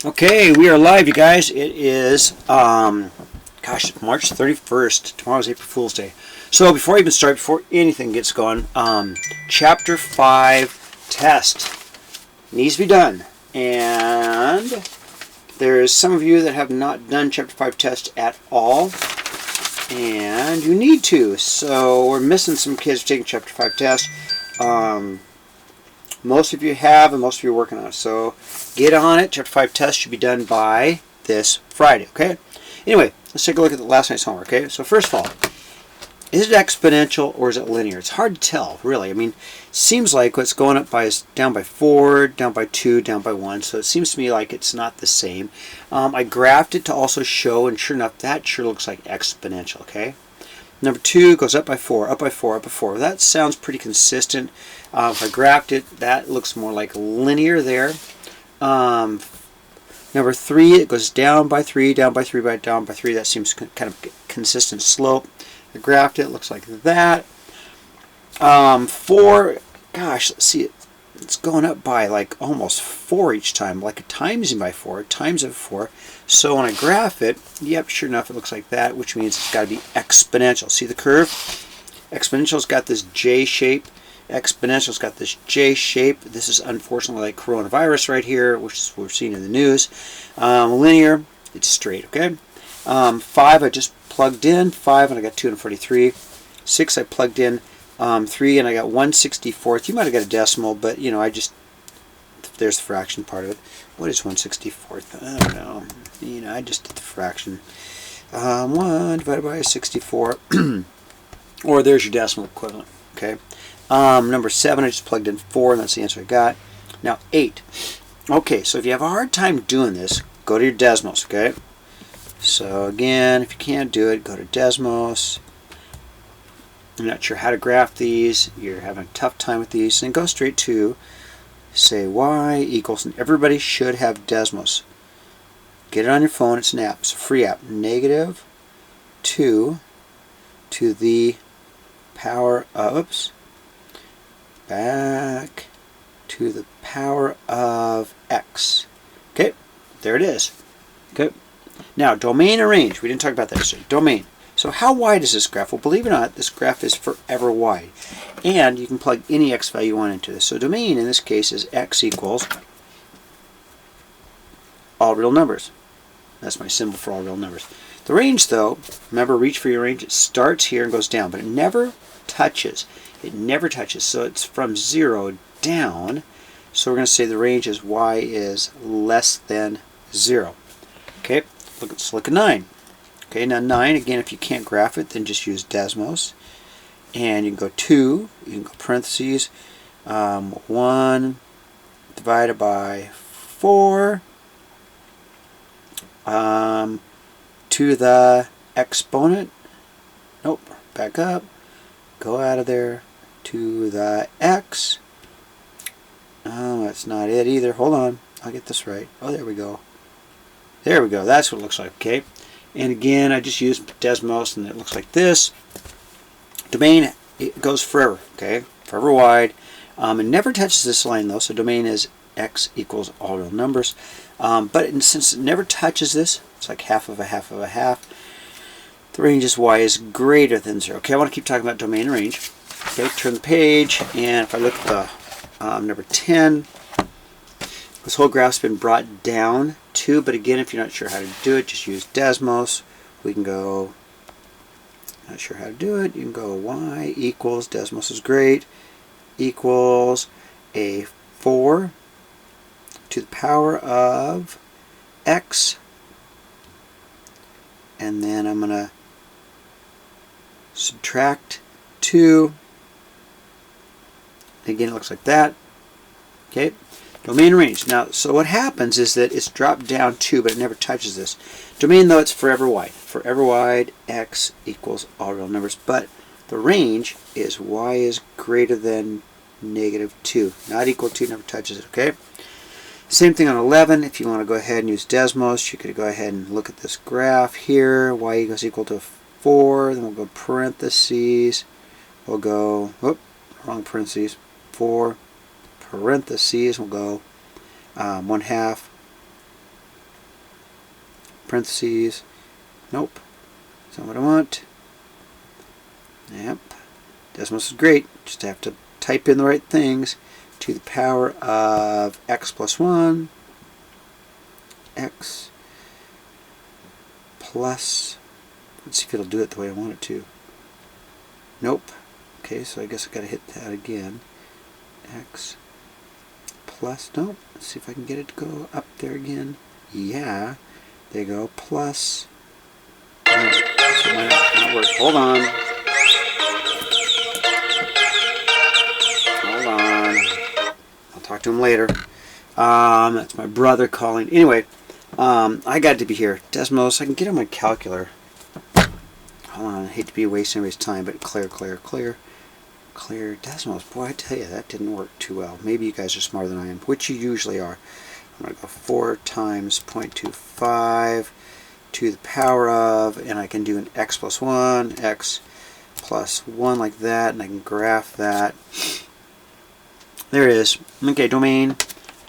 Okay, we are live, you guys. It is, gosh, March 31st. Tomorrow's April Fool's Day. So before I even start, before anything gets going, Chapter 5 test needs to be done. And there's some of you that have not done Chapter 5 test at all. And you need to. So we're missing some kids taking Chapter 5 test. Most of you have, and most of you are working on it. So get on it. Chapter 5 test should be done by this Friday, okay? Anyway, let's take a look at the last night's homework, okay? So first of all, is it exponential or is it linear? It's hard to tell, really. I mean, it seems like what's going up by is down by 4, down by 2, down by 1. So it seems to me like it's not the same. I graphed it to also show, and sure enough, that sure looks like exponential, okay? Number 2 goes up by 4, up by 4, up by 4. That sounds pretty consistent. If I graphed it, that looks more like linear there. Number 3, it goes down by 3, down by 3, down by 3. That seems kind of consistent slope. I graphed it, looks like that. 4, gosh, let's see, it's going up by like almost 4 each time, like a timesing by 4, times of 4. So when I graph it, yep, sure enough, it looks like that, which means it's got to be exponential. See the curve? Exponential's got this J shape. Exponential's got this J shape. This is unfortunately like coronavirus right here, which is what we're seeing in the news. Linear, it's straight, okay? 5, I just plugged in 5, and I got 243. 6, I plugged in 3, and I got 1/64. You might have got a decimal, but you know, there's the fraction part of it. What is 1/64? I don't know. You know, I just did the fraction. 1 divided by 64, or there's your decimal equivalent. Okay. Number 7, I just plugged in 4, and that's the answer I got. Now 8. Okay, so if you have a hard time doing this, go to your Desmos. Okay. So again, if you can't do it, go to Desmos. I'm not sure how to graph these. You're having a tough time with these, then go straight to say y equals, and everybody should have Desmos. Get it on your phone. It's an app. It's a free app. -2 to the power of, oops, back to the power of x. Okay, there it is. Okay, now domain and range. We didn't talk about that yesterday. Domain. So how wide is this graph? Well, believe it or not, this graph is forever wide. And you can plug any x value you want into this. So domain in this case is x equals all real numbers. That's my symbol for all real numbers. The range, though, remember, reach for your range. It starts here and goes down, but it never touches. It never touches. So it's from 0 down. So we're going to say the range is y is less than 0. Okay, let's look at 9. Okay, now 9, again, if you can't graph it, then just use Desmos. And you can go 2, you can go parentheses, 1 divided by 4 to the exponent. Nope, back up, go out of there, to the x. Oh, that's not it either. Hold on, I'll get this right. Oh, there we go. There we go, that's what it looks like, okay? And again, I just used Desmos, and it looks like this. Domain, it goes forever, okay? Forever wide. It never touches this line, though, so domain is x equals all real numbers. But since it never touches this, it's like half of a half of a half. The range is y is greater than 0. Okay, I want to keep talking about domain and range. Okay, turn the page, and if I look at the number 10, this whole graph's been brought down to, but again, if you're not sure how to do it, just use Desmos. We can go, not sure how to do it, you can go y equals, Desmos is great, equals a 4 to the power of x, and then I'm going to subtract 2. Again, it looks like that. Okay, domain range. Now, so what happens is that it's dropped down 2, but it never touches this. Domain, though, it's forever wide. Forever wide, x equals all real numbers. But the range is y is greater than -2. Not equal to, never touches it, okay? Same thing on 11. If you want to go ahead and use Desmos, you could go ahead and look at this graph here. Y equals equal to 4. Then we'll go parentheses. We'll go, whoop, wrong parentheses. 4 parentheses. We'll go 1/2 parentheses. Nope. That's not what I want. Yep. Desmos is great. Just have to type in the right things. To the power of x plus 1. X plus, let's see if it'll do it the way I want it to. Nope. Okay, so I guess I gotta hit that again. X plus, nope. Let's see if I can get it to go up there again. Yeah, there you go. Plus, so it might not work. Hold on. Hold on. I'll talk to him later. That's my brother calling. Anyway, I got to be here. Desmos, I can get on my calculator. Hold on, I hate to be wasting everybody's time, but clear. Desmos, boy, I tell you, that didn't work too well. Maybe you guys are smarter than I am, which you usually are. I'm going to go 4 times 0.25 to the power of, and I can do an x plus 1, x plus 1 like that, and I can graph that. There it is. Okay, domain,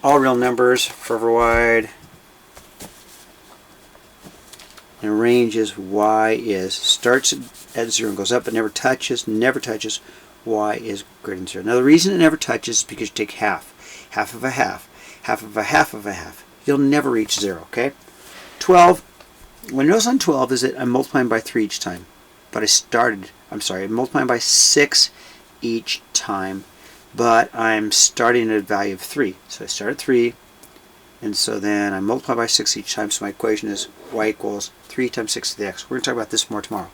all real numbers, forever wide. And range is y is, starts at 0 and goes up, but never touches y is greater than 0. Now the reason it never touches is because you take half of a half, half of a half of a half. You'll never reach 0, okay? 12, what I notice on 12 is that I'm multiplying by 3 each time. But I'm multiplying by 6 each time, but I'm starting at a value of 3. So I start at 3, and so then I multiply by 6 each time, so my equation is y equals 3 times 6 to the x. We're going to talk about this more tomorrow.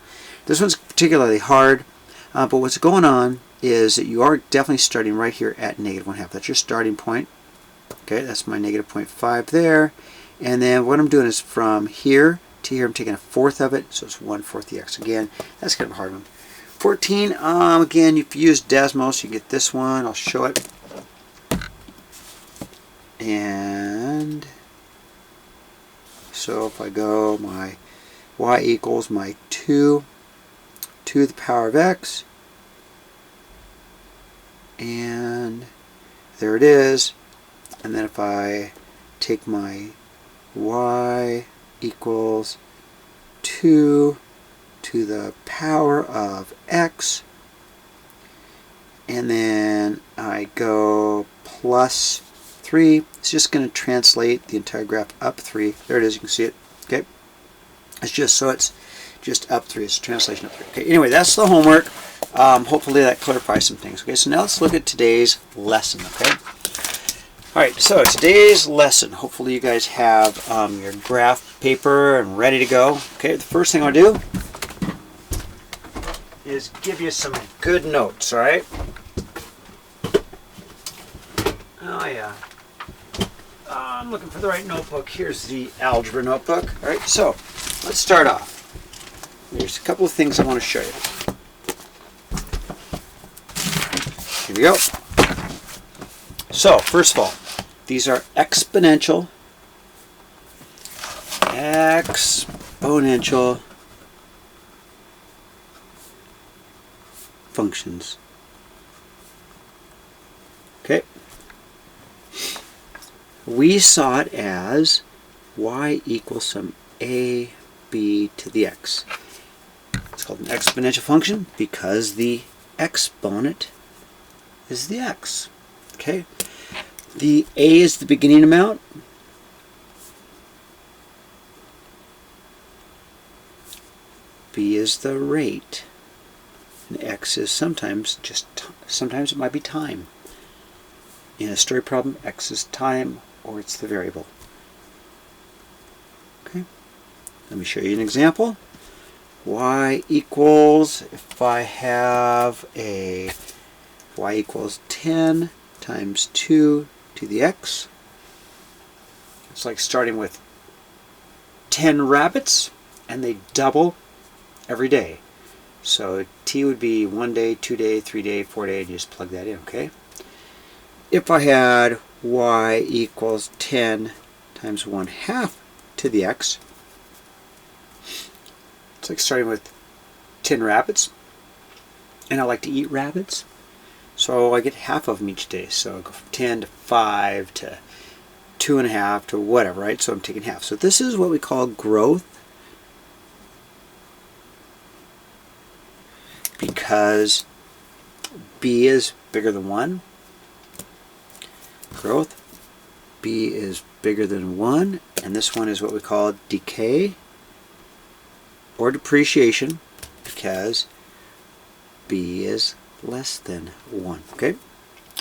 This one's particularly hard, but what's going on is that you are definitely starting right here at -1/2. That's your starting point. Okay, that's my -0.5 there. And then what I'm doing is from here to here, I'm taking 1/4 of it, so it's 1/4 the x. Again, that's kind of a hard one. 14, again, if you use Desmos, you get this one. I'll show it. And so if I go, my y equals my 2 to the power of x, and there it is. And then if I take my y equals 2 to the power of x, and then I go plus 3, it's just going to translate the entire graph up 3. There it is, you can see it. Okay, it's just so it's just up 3. It's a translation up 3. Okay, anyway, that's the homework. Hopefully that clarifies some things. Okay, so now let's look at today's lesson. Okay. All right, so today's lesson. Hopefully you guys have your graph paper and ready to go. Okay, the first thing I'll do is give you some good notes. All right. Oh yeah. I'm looking for the right notebook. Here's the Algebra Notebook. All right, so let's start off. There's a couple of things I want to show you. Here we go. So, first of all, these are exponential functions. Okay. We saw it as y equals some a b to the x. It's called an exponential function because the exponent is the x. Okay, the a is the beginning amount, b is the rate, and x is sometimes sometimes it might be time. In a story problem, x is time, or it's the variable. Okay, let me show you an example. Y equals, if I have a y equals 10 times 2 to the x. It's like starting with 10 rabbits, and they double every day. So t would be 1 day, 2 day, 3 day, 4 day, and you just plug that in, okay? If I had y equals 10 times 1/2 to the x, it's like starting with 10 rabbits, and I like to eat rabbits, so I get half of them each day. So I go from 10 to 5 to 2.5 to whatever, right? So I'm taking half. So this is what we call growth because b is bigger than 1. Growth, b is bigger than 1. And this one is what we call decay or depreciation because b is less than 1. Okay?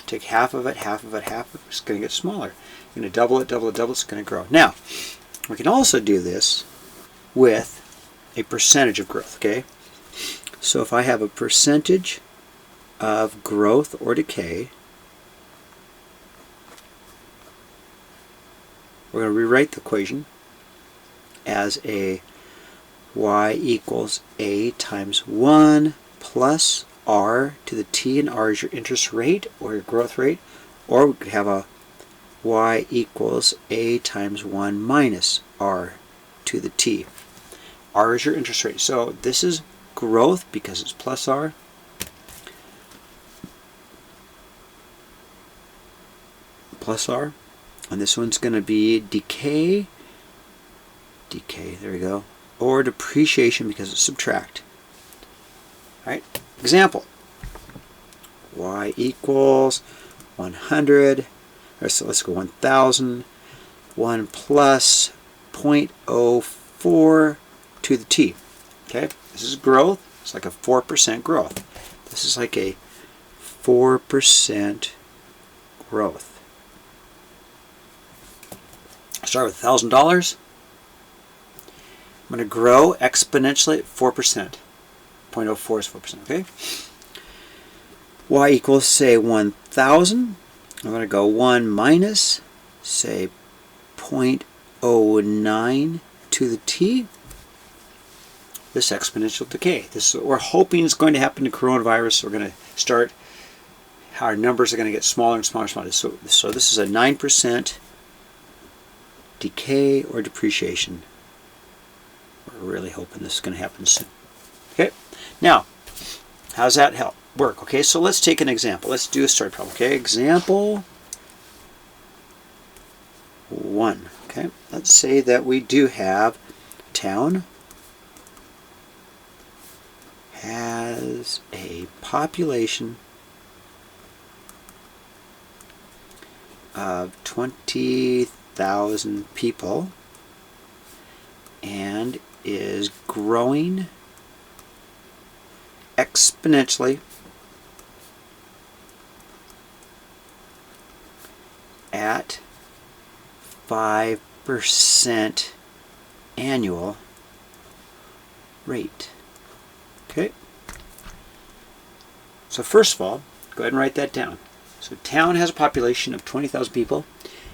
Take half of it, half of it, half of it. It's going to get smaller. You're going to double it, double it, double it. It's going to grow. Now, we can also do this with a percentage of growth. Okay? So if I have a percentage of growth or decay, we're going to rewrite the equation as a y equals a times 1 plus r to the t, and r is your interest rate or your growth rate, or we could have a y equals a times 1 minus r to the t. R is your interest rate. So this is growth because it's plus r. Plus r. And this one's going to be decay. Decay, there we go. Or depreciation because it's subtract. Alright, example. Y equals 100. So let's go 1,000. 1 plus 0.04 to the t. Okay, this is growth. It's like a 4% growth. This is like a 4% growth. Start with $1,000. I'm going to grow exponentially at 4%. 0.04 is 4%, okay? Y equals, say, 1,000. I'm going to go 1 minus, say, 0.09 to the t. This exponential decay. This is what we're hoping is going to happen to coronavirus. We're going to start, our numbers are going to get smaller and smaller and smaller. So this is a 9% decay or depreciation. We're really hoping this is going to happen soon. Okay, now, how does that help work? Okay, so let's take an example. Let's do a story problem. Okay, example 1. Okay, let's say that we do have a town has a population of 20,000 people and is growing exponentially at 5% annual rate. Okay. So first of all, go ahead and write that down. So town has a population of 20,000 people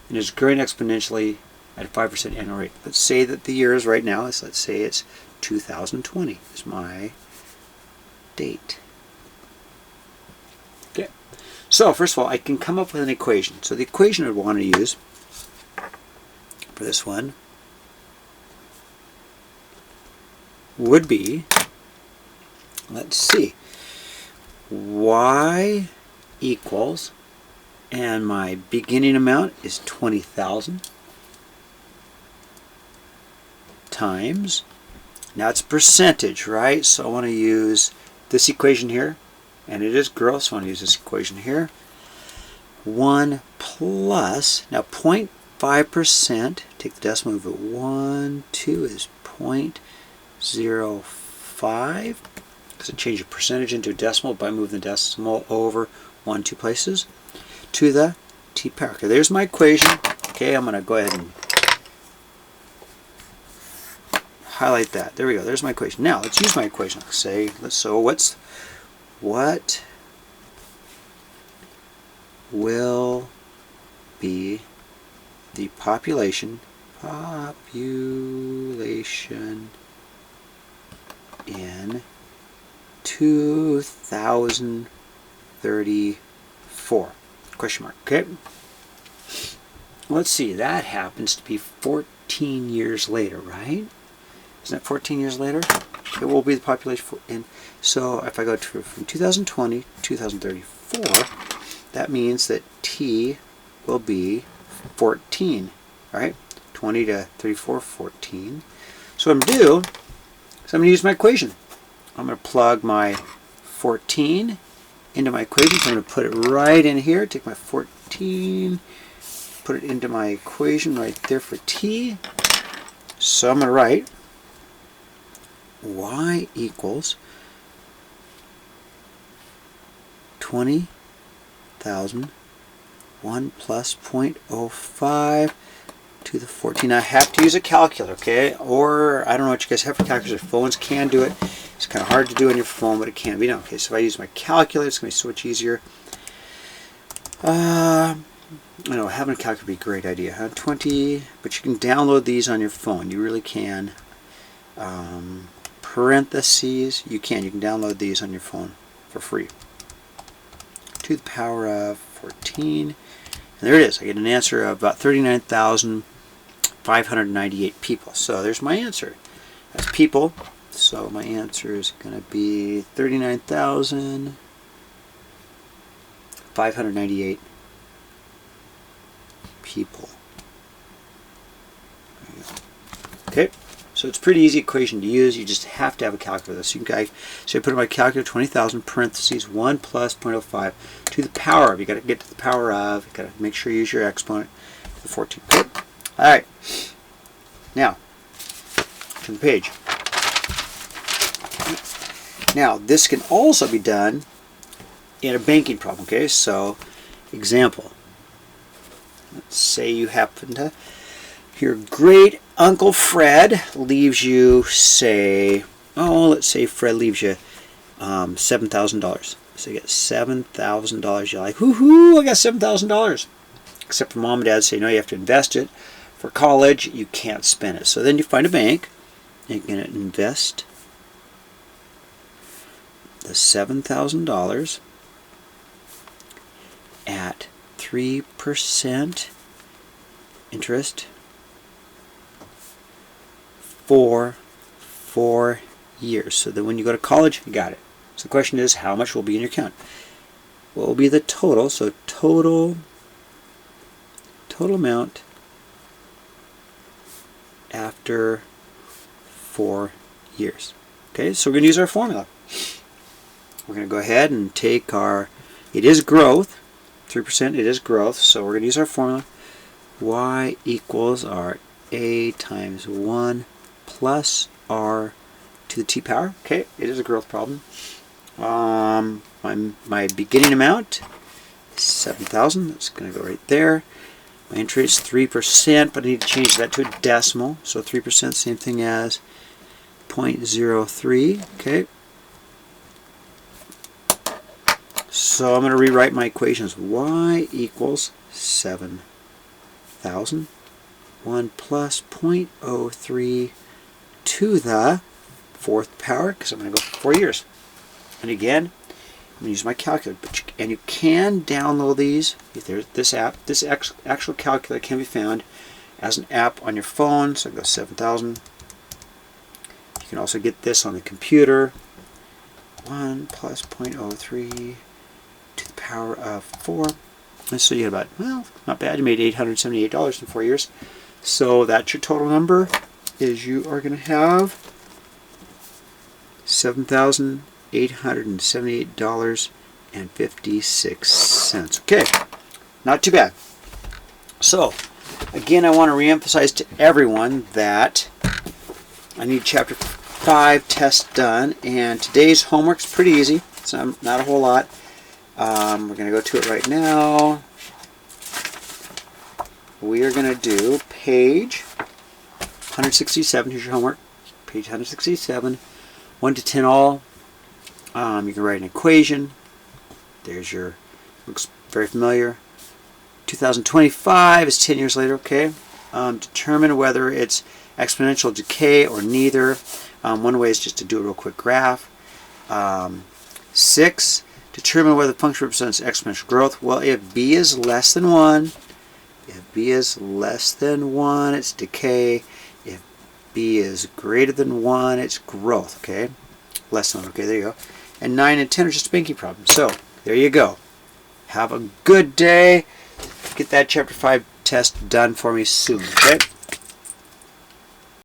and is growing exponentially at a 5% annual rate. Let's say that the year is right now, let's say it's 2020 is my date. Okay. So first of all, I can come up with an equation. So the equation I would want to use for this one would be, let's see, y equals, and my beginning amount is 20,000 times, now it's percentage, right? So I want to use this equation here, and it is growth, so I want to use this equation here. 1 plus, now 0.5%, take the decimal, move it 1, 2 is 0.05, because I change a percentage into a decimal by moving the decimal over 1, 2 places, to the t power. Okay, there's my equation. Okay, I'm going to go ahead and highlight that. There we go. There's my equation. Now let's use my equation. So what will be the population in 2034? Question mark. Okay. Let's see. That happens to be 14 years later, right? Isn't that 14 years later? It will be the population so if I go from 2020 to 2034, that means that t will be 14, right? 20 to 34, 14. So what I'm going to do is I'm going to use my equation. I'm going to plug my 14 into my equation. So I'm going to put it right in here. Take my 14, put it into my equation right there for t. So I'm going to write y equals 20,000, 1 plus 0.05 to the 14. I have to use a calculator, okay? Or I don't know what you guys have for calculators. Phones can do it. It's kind of hard to do on your phone, but it can be done. Okay, so if I use my calculator, it's going to be so much easier. I know having a calculator would be a great idea. 20, but you can download these on your phone. You really can. Parentheses, you can download these on your phone for free. To the power of 14. And there it is. I get an answer of about 39,598 people. So there's my answer. That's people. So my answer is going to be 39,598 people. Okay. So it's a pretty easy equation to use. You just have to have a calculator. So I put in my calculator 20,000 parentheses 1 plus 0.05 to the power of. You got to get to the power of. You got to make sure you use your exponent to the 14. Good. All right. Now, to the page. Now this can also be done in a banking problem. Okay. So, example. Let's say you happen to. Your great Uncle Fred leaves you, say, let's say Fred leaves you $7,000. So you get $7,000. You're like, woohoo, I got $7,000. Except for mom and dad say, no, you have to invest it. For college, you can't spend it. So then you find a bank, and you're going to invest the $7,000 at 3% interest for 4 years. So that when you go to college, you got it. So the question is, how much will be in your account? What will be the total? So total amount after 4 years. Okay, so we're going to use our formula. We're going to go ahead and take our, it is growth, 3%, it is growth, so we're going to use our formula. Y equals our A times 1 plus R to the t power. Okay, it is a growth problem. My beginning amount is 7,000. That's going to go right there. My interest is 3%, but I need to change that to a decimal. So 3%, same thing as 0.03. Okay. So I'm going to rewrite my equations. Y equals 7,000. 1 plus 0.03 to the 4th power, because I'm going to go for 4 years. And again, I'm going to use my calculator. And you can download these. If there's this app, this actual calculator can be found as an app on your phone. So I go 7,000. You can also get this on the computer. 1 plus 0.03 to the power of 4. And so you get about, well, not bad. You made $878 in 4 years. So that's your total number. Is you are going to have $7,878.56. Okay, not too bad. So, again, I want to reemphasize to everyone that I need Chapter 5 tests done, and today's homework's pretty easy. It's not a whole lot. We're going to go to it right now. We are going to do page 167. Here's your homework. Page 167. 1 to 10 all. You can write an equation. There's your, looks very familiar. 2025 is 10 years later, okay? Determine whether it's exponential decay or neither. One way is just to do a real quick graph. 6, determine whether the function represents exponential growth. Well, if b is less than 1, it's decay. If b is greater than 1, it's growth, okay? Less than 1, okay, there you go. And 9 and 10 are just a banking problem. So, there you go. Have a good day. Get that Chapter 5 test done for me soon. Okay,